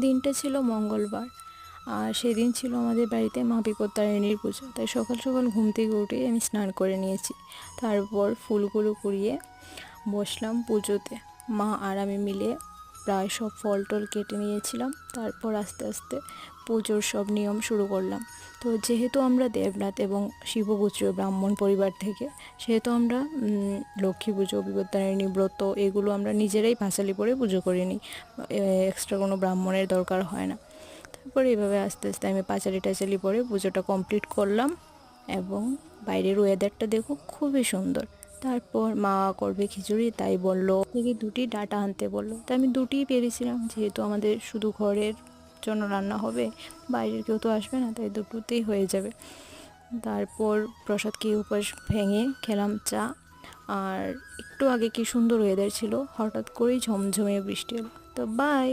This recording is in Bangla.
দিনটা ছিল মঙ্গলবার, আর সেদিন ছিল আমাদের বাড়িতে মা বিপত্তারিণীর পুজো। তাই সকাল সকাল ঘুম থেকে উঠে আমি স্নান করে নিয়েছি। তারপর ফুলগুলো কুড়িয়ে বসলাম পুজোতে। মা আর আমি মিলে প্রায় সব ফল টল কেটে নিয়েছিলাম। তারপর আস্তে আস্তে পুজোর সব নিয়ম শুরু করলাম। তো যেহেতু আমরা দেবনাথ এবং শিবপুত্র ব্রাহ্মণ পরিবার থেকে, সেহেতু আমরা লক্ষ্মী পুজো, বিপত্তারিণী ব্রত এগুলো আমরা নিজেরাই পাঁচালি পরে পুজো করে নিই। এক্সট্রা কোনো ব্রাহ্মণের দরকার হয় না। তারপরে এভাবে আস্তে আস্তে আমি পাঁচালি টাচালি পরে পুজোটা কমপ্লিট করলাম। এবং বাইরের ওয়েদারটা দেখো, খুবই সুন্দর। তারপর মা করবে খিচুড়ি, তাই বললো থেকে 2টি ডাটা আনতে বললো। তাই আমি 2টিই পেরেছিলাম, যেহেতু আমাদের শুধু ঘরের জন্য রান্না হবে, বাইরের কেউ তো আসবে না, তাই 2টোতেই হয়ে যাবে। তারপর প্রসাদ খেয়ে উপাস ভেঙে খেলাম চা। আর একটু আগে কি সুন্দর ওয়েদার ছিল, হঠাৎ করেই ঝমঝমিয়ে বৃষ্টি এলো। তো বাই।